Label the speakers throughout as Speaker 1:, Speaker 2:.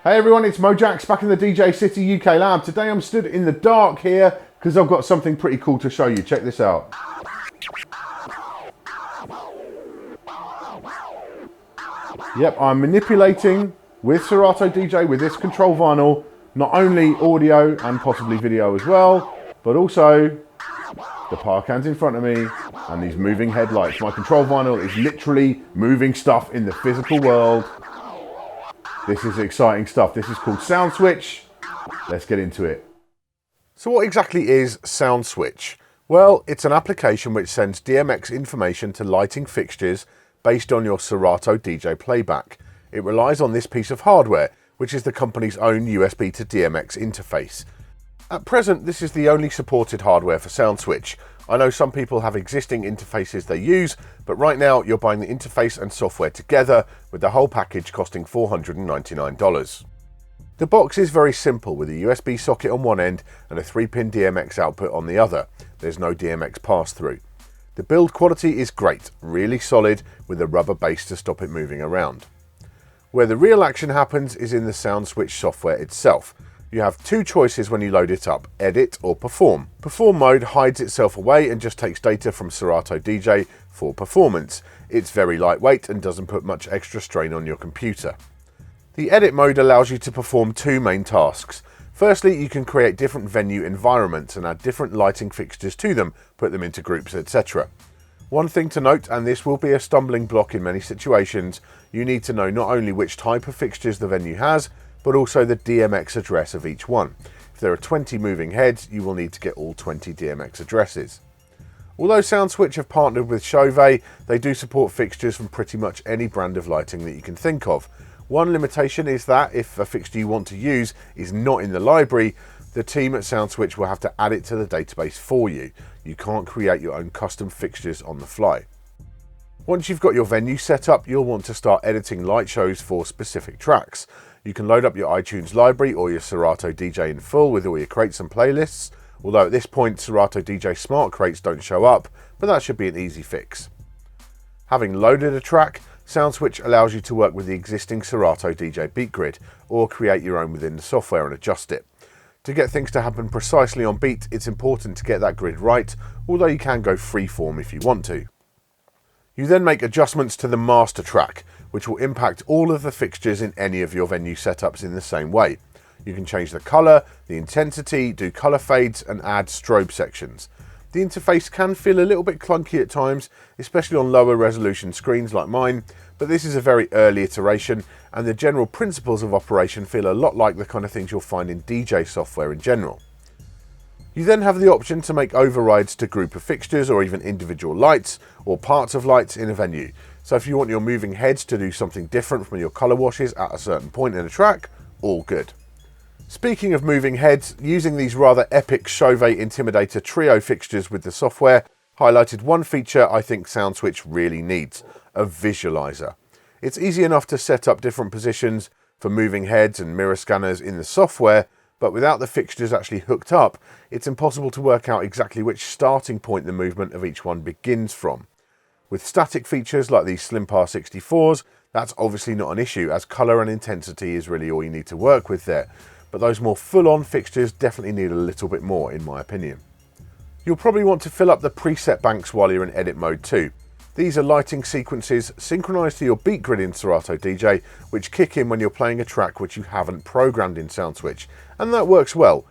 Speaker 1: Hey everyone, it's Mojaxx back in the DJ City UK lab. Today I'm stood in the dark here because I've got something pretty cool to show you. Check this out. Yep, I'm manipulating with Serato DJ with this control vinyl, not only audio and possibly video as well, but also the power cans in front of me and these moving headlights. My control vinyl is literally moving stuff in the physical world. This is exciting stuff. This is called SoundSwitch. Let's get into it. So what exactly is SoundSwitch? Well, it's an application which sends DMX information to lighting fixtures based on your Serato DJ playback. It relies on this piece of hardware, which is the company's own USB to DMX interface. At present, this is the only supported hardware for SoundSwitch. I know some people have existing interfaces they use, but right now you're buying the interface and software together with the whole package costing $499. The box is very simple with a USB socket on one end and a 3-pin DMX output on the other. There's no DMX pass-through. The build quality is great, really solid with a rubber base to stop it moving around. Where the real action happens is in the SoundSwitch software itself. You have two choices when you load it up, edit or perform. Perform mode hides itself away and just takes data from Serato DJ for performance. It's very lightweight and doesn't put much extra strain on your computer. The edit mode allows you to perform two main tasks. Firstly, you can create different venue environments and add different lighting fixtures to them, put them into groups, etc. One thing to note, and this will be a stumbling block in many situations, you need to know not only which type of fixtures the venue has, but also the DMX address of each one. If there are 20 moving heads, you will need to get all 20 DMX addresses. Although SoundSwitch have partnered with Chauvet, they do support fixtures from pretty much any brand of lighting that you can think of. One limitation is that if a fixture you want to use is not in the library, the team at SoundSwitch will have to add it to the database for you. You can't create your own custom fixtures on the fly. Once you've got your venue set up, you'll want to start editing light shows for specific tracks. You can load up your iTunes library or your Serato DJ in full with all your crates and playlists, although at this point Serato DJ smart crates don't show up, but that should be an easy fix. Having loaded a track, SoundSwitch allows you to work with the existing Serato DJ beat grid or create your own within the software and adjust it. To get things to happen precisely on beat, it's important to get that grid right, although you can go freeform if you want to. You then make adjustments to the master track, which will impact all of the fixtures in any of your venue setups in the same way. You can change the colour, the intensity, do colour fades and add strobe sections. The interface can feel a little bit clunky at times, especially on lower resolution screens like mine, but this is a very early iteration and the general principles of operation feel a lot like the kind of things you'll find in DJ software in general. You then have the option to make overrides to group of fixtures or even individual lights or parts of lights in a venue. So if you want your moving heads to do something different from your colour washes at a certain point in a track, all good. Speaking of moving heads, using these rather epic Chauvet Intimidator trio fixtures with the software highlighted one feature I think SoundSwitch really needs, a visualizer. It's easy enough to set up different positions for moving heads and mirror scanners in the software, but without the fixtures actually hooked up, it's impossible to work out exactly which starting point the movement of each one begins from. With static features like these SlimPar 64s, that's obviously not an issue as colour and intensity is really all you need to work with there. But those more full-on fixtures definitely need a little bit more in my opinion. You'll probably want to fill up the preset banks while you're in edit mode too. These are lighting sequences synchronized to your beat grid in Serato DJ, which kick in when you're playing a track which you haven't programmed in SoundSwitch, and that works well.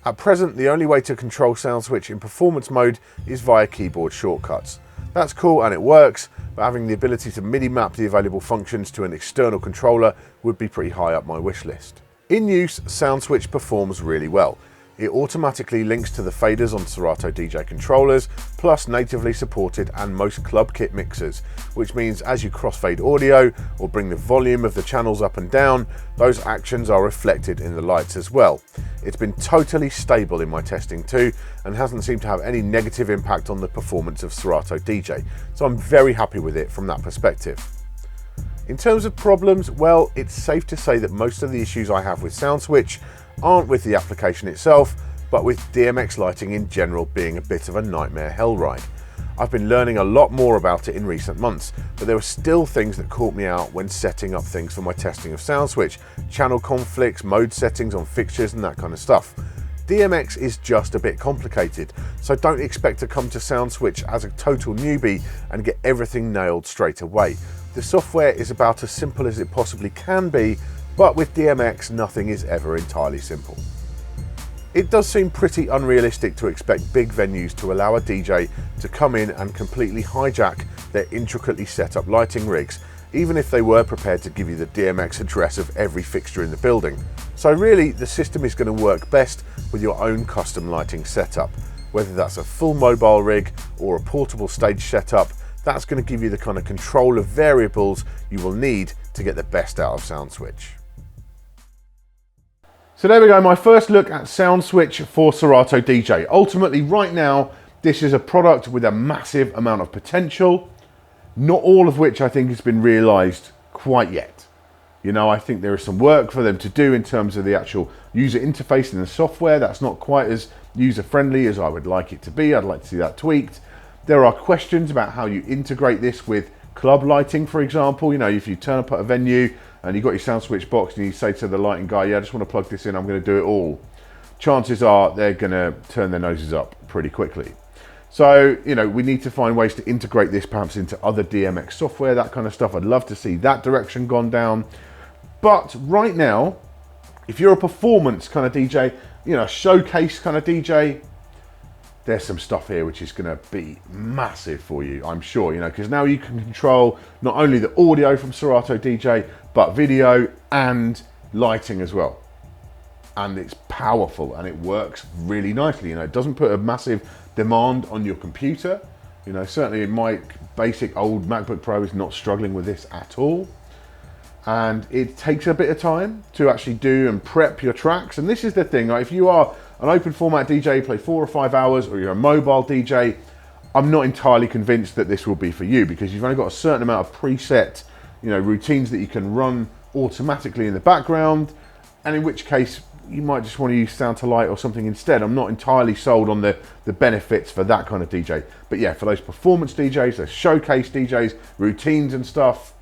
Speaker 1: At present, the only way to control SoundSwitch in performance mode is via keyboard shortcuts. That's cool and it works, but having the ability to MIDI map the available functions to an external controller would be pretty high up my wish list. In use, SoundSwitch performs really well. It automatically links to the faders on Serato DJ controllers, plus natively supported and most club kit mixers, which means as you crossfade audio or bring the volume of the channels up and down, those actions are reflected in the lights as well. It's been totally stable in my testing too, and hasn't seemed to have any negative impact on the performance of Serato DJ, so I'm very happy with it from that perspective. In terms of problems, well, it's safe to say that most of the issues I have with SoundSwitch aren't with the application itself, but with DMX lighting in general being a bit of a nightmare hell ride. I've been learning a lot more about it in recent months, but there were still things that caught me out when setting up things for my testing of SoundSwitch, channel conflicts, mode settings on fixtures and that kind of stuff. DMX is just a bit complicated, so don't expect to come to SoundSwitch as a total newbie and get everything nailed straight away. The software is about as simple as it possibly can be, but with DMX, nothing is ever entirely simple. It does seem pretty unrealistic to expect big venues to allow a DJ to come in and completely hijack their intricately set up lighting rigs, even if they were prepared to give you the DMX address of every fixture in the building. So really, the system is going to work best with your own custom lighting setup. Whether that's a full mobile rig or a portable stage setup, that's going to give you the kind of control of variables you will need to get the best out of SoundSwitch. So there we go, my first look at SoundSwitch for Serato DJ. Ultimately, right now, this is a product with a massive amount of potential, not all of which I think has been realized quite yet. You know, I think there is some work for them to do in terms of the actual user interface and the software. That's not quite as user-friendly as I would like it to be. I'd like to see that tweaked. There are questions about how you integrate this with club lighting, for example. You know, if you turn up at a venue and you've got your SoundSwitch box and you say to the lighting guy, yeah, I just want to plug this in, I'm going to do it all. Chances are they're going to turn their noses up pretty quickly. So, you know, we need to find ways to integrate this perhaps into other DMX software, that kind of stuff. I'd love to see that direction gone down. But right now, if you're a performance kind of DJ, you know, a showcase kind of DJ, there's some stuff here which is going to be massive for you, I'm sure, you know, because now you can control not only the audio from Serato DJ, but video and lighting as well. And it's powerful and it works really nicely. You know, it doesn't put a massive demand on your computer. You know, certainly my basic old MacBook Pro is not struggling with this at all. And it takes a bit of time to actually do and prep your tracks. And this is the thing, like, if you are an open format DJ, you play 4 or 5 hours, or you're a mobile DJ, I'm not entirely convinced that this will be for you, because you've only got a certain amount of preset, you know, routines that you can run automatically in the background, and in which case you might just want to use Sound to Light or something instead. I'm not entirely sold on the benefits for that kind of DJ. But yeah, for those performance DJs, those showcase DJs, routines and stuff,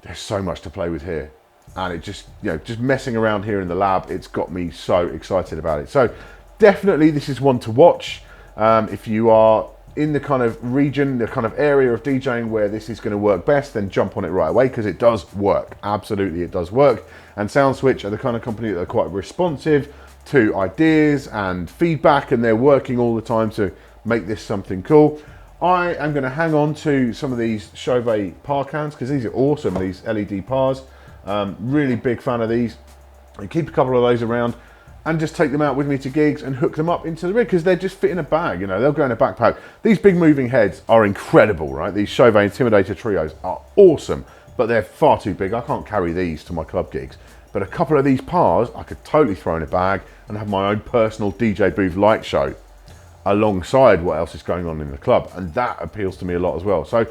Speaker 1: there's so much to play with here. And it just, you know, just messing around here in the lab, it's got me so excited about it. So definitely this is one to watch. If you are in the kind of region, the kind of area of DJing where this is going to work best, then jump on it right away, because it does work. Absolutely, it does work. And SoundSwitch are the kind of company that are quite responsive to ideas and feedback, and they're working all the time to make this something cool. I am going to hang on to some of these Chauvet par cans, because these are awesome, these LED pars. Really big fan of these. And keep a couple of those around and just take them out with me to gigs and hook them up into the rig, because they're just fit in a bag, you know, they'll go in a backpack. These big moving heads are incredible, right? These Chauvet Intimidator trios are awesome, but they're far too big. I can't carry these to my club gigs. But a couple of these pars, I could totally throw in a bag and have my own personal DJ booth light show alongside what else is going on in the club. And that appeals to me a lot as well. So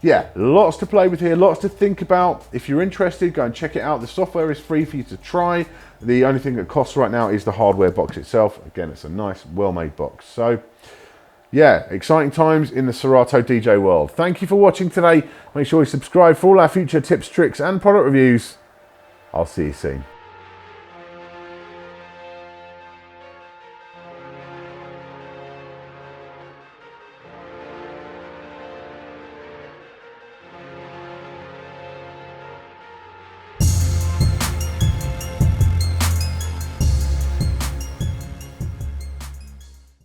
Speaker 1: yeah, lots to play with here, lots to think about. If you're interested, go and check it out. The software is free for you to try. The only thing that costs right now is the hardware box itself. Again, it's a nice, well-made box. So yeah, exciting times in the Serato DJ world. Thank you for watching today. Make sure you subscribe for all our future tips, tricks, and product reviews. I'll see you soon.